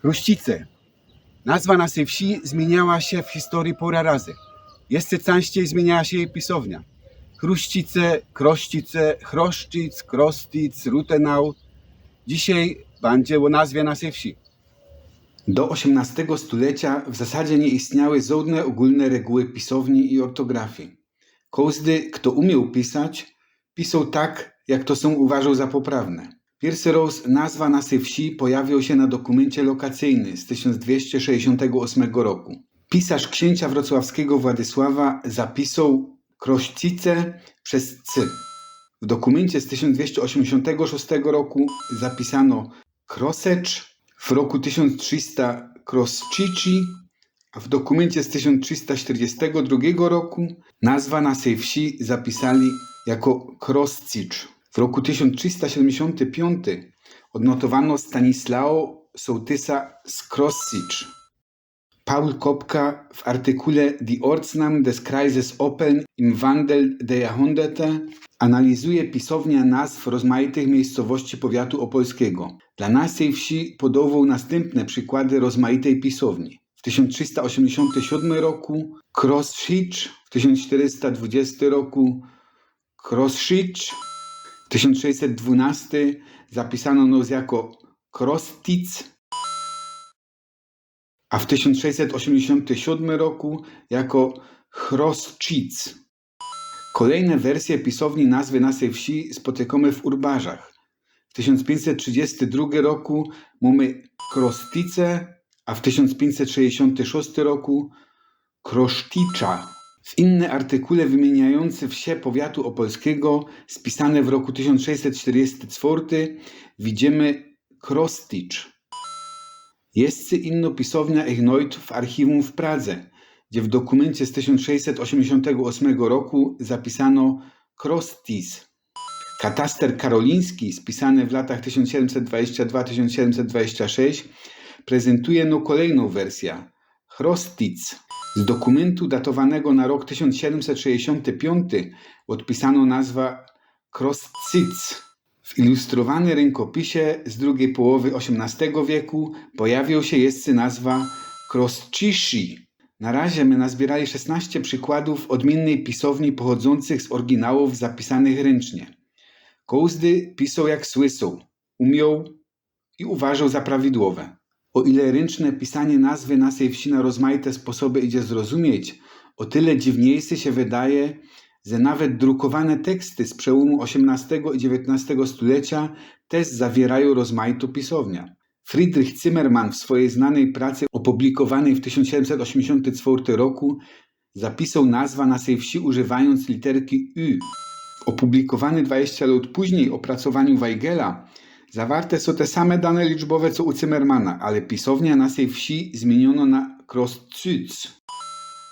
Chruścice. Nazwa naszej wsi zmieniała się w historii parę razy. Jeszcze częściej zmieniała się jej pisownia. Chruścice, Krościce, Chroszczyc, Krostic, Rutenau. Dzisiaj będzie o nazwie naszej wsi. Do XVIII stulecia w zasadzie nie istniały żadne ogólne reguły pisowni i ortografii. Każdy, kto umiał pisać, pisał tak, jak to sam uważał za poprawne. Pierwszy raz nazwa naszej wsi pojawił się na dokumencie lokacyjnym z 1268 roku. Pisarz księcia wrocławskiego Władysława zapisał Krościce przez C. W dokumencie z 1286 roku zapisano Krosecz, w roku 1300 Kroscici, a w dokumencie z 1342 roku nazwa naszej wsi zapisali jako Kroscicz. W roku 1375 odnotowano Stanisława sołtysa z Krossicz. Paul Kopka w artykule Die Ortsnamen des Kreises Oppeln im Wandel der Jahrhunderte analizuje pisownia nazw rozmaitych miejscowości powiatu opolskiego. Dla naszej wsi podawał następne przykłady rozmaitej pisowni. W 1387 roku Krossicz, w 1420 roku Krossicz, w 1612 zapisano nos jako Krostic, a w 1687 roku jako Chroscic. Kolejne wersje pisowni nazwy naszej wsi spotykamy w Urbarzach. W 1532 roku mamy Krostice, a w 1566 roku Kroszticza. W innym artykule wymieniający wsie powiatu opolskiego, spisane w roku 1644, widzimy Krosticz. Jest inna pisownia erneut w archiwum w Pradze, gdzie w dokumencie z 1688 roku zapisano Krostis. Kataster karoliński, spisany w latach 1722-1726, prezentuje kolejną wersję, Chrostic. Z dokumentu datowanego na rok 1765 odpisano nazwa Kroscic. W ilustrowanym rękopisie z drugiej połowy XVIII wieku pojawiła się jeszcze nazwa Kroscici. Na razie my nazbierali 16 przykładów odmiennej pisowni pochodzących z oryginałów zapisanych ręcznie. Każdy pisał jak słyszał, umiał i uważał za prawidłowe. O ile ręczne pisanie nazwy naszej wsi na rozmaite sposoby idzie zrozumieć, o tyle dziwniejsze się wydaje, że nawet drukowane teksty z przełomu XVIII i XIX stulecia też zawierają rozmaitą pisownię. Friedrich Zimmermann w swojej znanej pracy opublikowanej w 1784 roku zapisał nazwę naszej wsi używając literki Y. W opublikowanym 20 lat później opracowaniu Weigela zawarte są te same dane liczbowe co u Zimmermana, ale pisownia naszej wsi zmieniono na Kroscic.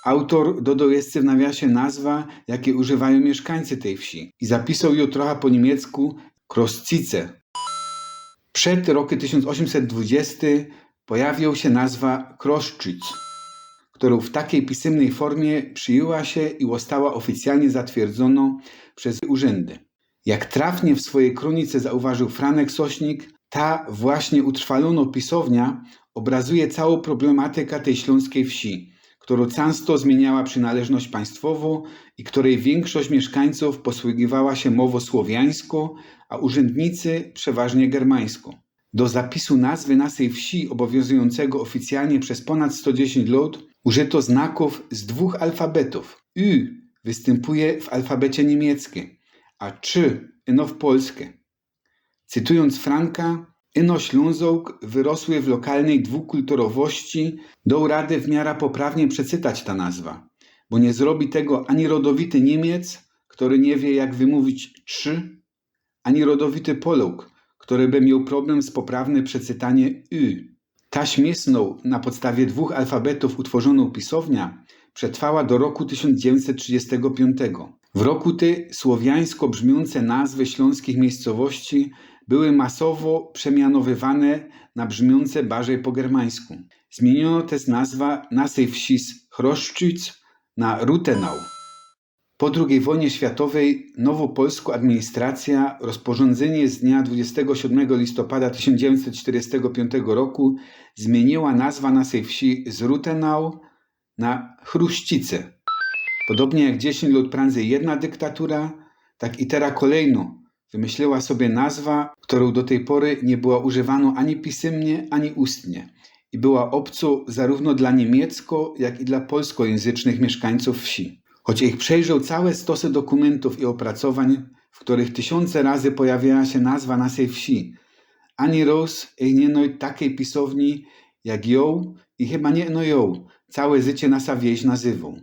Autor dodał jeszcze w nawiasie nazwa, jakie używają mieszkańcy tej wsi i zapisał ją trochę po niemiecku Kroscice. Przed rokiem 1820 pojawiła się nazwa Kroszczyc, którą w takiej pisemnej formie przyjęła się i została oficjalnie zatwierdzoną przez urzędy. Jak trafnie w swojej kronice zauważył Franek Sośnik, ta właśnie utrwalona pisownia obrazuje całą problematykę tej śląskiej wsi, którą często zmieniała przynależność państwową i której większość mieszkańców posługiwała się mową słowiańską, a urzędnicy przeważnie germańską. Do zapisu nazwy naszej wsi obowiązującego oficjalnie przez ponad 110 lat użyto znaków z dwóch alfabetów. Y występuje w alfabecie niemieckim, a Č ino w polskie. Cytując Franka, ino Ślązok wyrosły w lokalnej dwukulturowości, dał radę w miarę poprawnie przeczytać ta nazwa, bo nie zrobi tego ani rodowity Niemiec, który nie wie jak wymówić Č, ani rodowity Polak, który by miał problem z poprawnym przeczytaniem Y. Ta śmiesną na podstawie dwóch alfabetów utworzoną pisownia przetrwała do roku 1935. W roku ty słowiańsko brzmiące nazwy śląskich miejscowości były masowo przemianowywane na brzmiące bardziej po germańsku. Zmieniono też nazwę naszej wsi z Chroszczyc na Rutenau. Po II wojnie światowej nowopolska administracja rozporządzenie z dnia 27 listopada 1945 roku zmieniła nazwę naszej wsi z Rutenau na Chruścice. Podobnie jak 10 lat prędzej jedna dyktatura, tak i teraz kolejną wymyśliła sobie nazwa, którą do tej pory nie była używana ani pisemnie, ani ustnie i była obcą zarówno dla niemiecko, jak i dla polskojęzycznych mieszkańców wsi. Choć ich przejrzał całe stosy dokumentów i opracowań, w których tysiące razy pojawiała się nazwa naszej wsi, ani raz nie noj takiej pisowni jak ją i chyba nie ją całe życie nasza wieś nazywał.